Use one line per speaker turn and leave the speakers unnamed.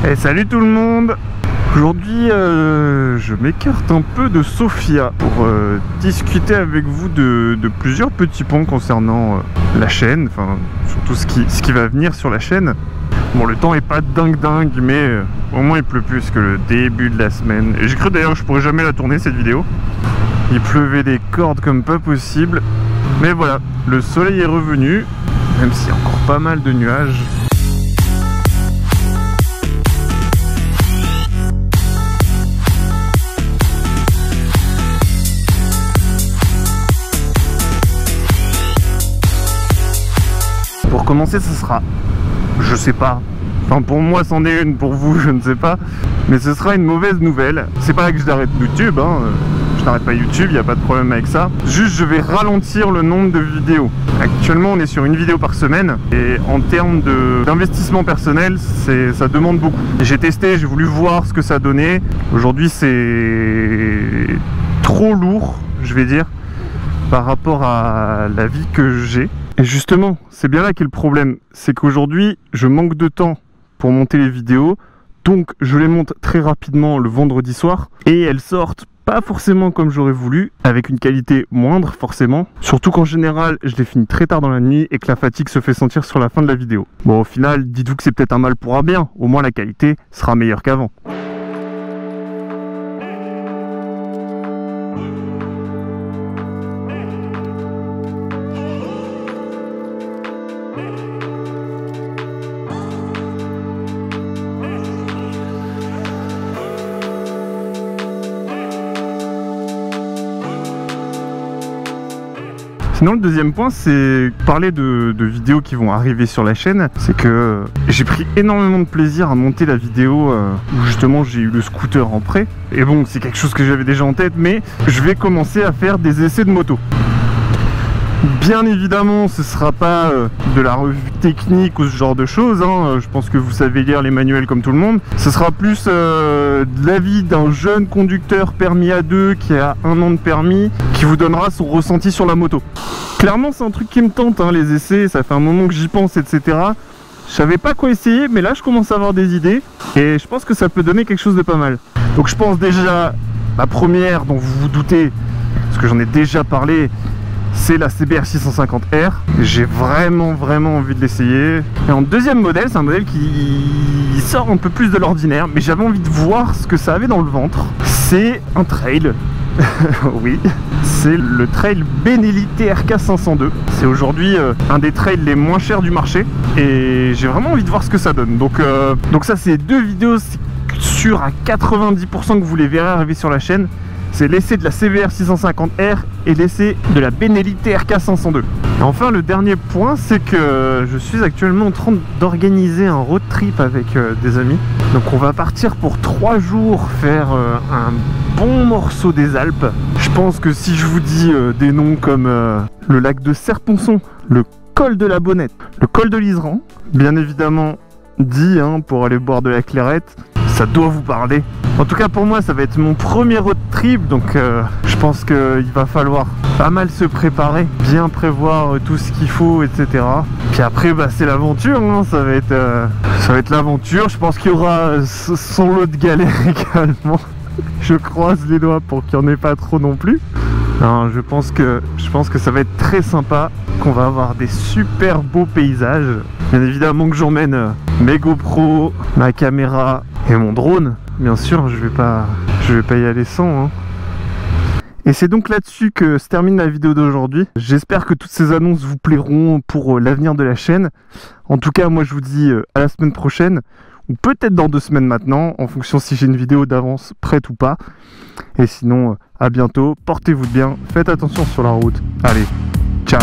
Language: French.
Et salut tout le monde. Aujourd'hui je m'écarte un peu de Sofia pour discuter avec vous de plusieurs petits points concernant la chaîne, enfin surtout ce qui va venir sur la chaîne. Bon, le temps est pas dingue mais au moins il pleut plus que le début de la semaine. Et j'ai cru d'ailleurs que je pourrais jamais la tourner cette vidéo. Il pleuvait des cordes comme pas possible. Mais voilà, le soleil est revenu, même s'il y a encore pas mal de nuages. Pour commencer, ce sera, je sais pas, enfin pour moi c'en est une, pour vous je ne sais pas, mais ce sera une mauvaise nouvelle. C'est pas que je n'arrête YouTube, hein. Je n'arrête pas YouTube, il n'y a pas de problème avec ça. Juste je vais ralentir le nombre de vidéos. Actuellement on est sur une vidéo par semaine, et en termes d'investissement personnel, ça demande beaucoup. J'ai testé, j'ai voulu voir ce que ça donnait. Aujourd'hui c'est trop lourd, je vais dire, par rapport à la vie que j'ai. Et justement, c'est bien là qu'est le problème, c'est qu'aujourd'hui, je manque de temps pour monter les vidéos, donc je les monte très rapidement le vendredi soir, et elles sortent pas forcément comme j'aurais voulu, avec une qualité moindre forcément, surtout qu'en général, je les finis très tard dans la nuit et que la fatigue se fait sentir sur la fin de la vidéo. Bon, au final, dites-vous que c'est peut-être un mal pour un bien, au moins la qualité sera meilleure qu'avant. Sinon le deuxième point, c'est parler de vidéos qui vont arriver sur la chaîne. C'est que j'ai pris énormément de plaisir à monter la vidéo où justement j'ai eu le scooter en prêt. Et bon, c'est quelque chose que j'avais déjà en tête, mais je vais commencer à faire des essais de moto. Bien évidemment, ce sera pas de la revue technique ou ce genre de choses, hein. Je pense que vous savez lire les manuels comme tout le monde. Ce sera plus de l'avis d'un jeune conducteur permis A2 qui a 1 an de permis, qui vous donnera son ressenti sur la moto. Clairement, c'est un truc qui me tente, hein, les essais, ça fait un moment que j'y pense, etc. Je savais pas quoi essayer, mais là je commence à avoir des idées et je pense que ça peut donner quelque chose de pas mal. Donc je pense déjà, la première dont vous vous doutez, parce que j'en ai déjà parlé, c'est la CBR 650R. J'ai vraiment envie de l'essayer. Et en deuxième modèle, c'est un modèle qui sort un peu plus de l'ordinaire, mais j'avais envie de voir ce que ça avait dans le ventre. C'est un trail. Oui, c'est le trail Benelli TRK 502. C'est aujourd'hui un des trails les moins chers du marché et j'ai vraiment envie de voir ce que ça donne. Donc ça, c'est deux vidéos sûres à 90% que vous les verrez arriver sur la chaîne. C'est l'essai de la CBR 650R et l'essai de la Benelli TRK 502. Et enfin, le dernier point, c'est que je suis actuellement en train d'organiser un road trip avec des amis. Donc on va partir pour 3 jours faire un bon morceau des Alpes. Je pense que si je vous dis des noms comme le lac de Serponçon, le col de la Bonnette, le col de l'Iseran, bien évidemment dit, hein, pour aller boire de la clairette, ça doit vous parler. En tout cas pour moi ça va être mon premier road trip, donc je pense qu'il va falloir pas mal se préparer, bien prévoir tout ce qu'il faut, etc. Puis après bah, c'est l'aventure, hein, ça va être l'aventure. Je pense qu'il y aura son lot de galères également. Je croise les doigts pour qu'il n'y en ait pas trop non plus. Non, je pense que ça va être très sympa, qu'on va avoir des super beaux paysages. Bien évidemment que j'emmène mes GoPro, ma caméra et mon drone. Bien sûr, je vais pas y aller sans, hein. Et c'est donc là-dessus que se termine la vidéo d'aujourd'hui. J'espère que toutes ces annonces vous plairont pour l'avenir de la chaîne. En tout cas, moi je vous dis à la semaine prochaine, ou peut-être dans 2 semaines maintenant, en fonction si j'ai une vidéo d'avance prête ou pas. Et sinon, à bientôt, portez-vous bien, faites attention sur la route. Allez, ciao!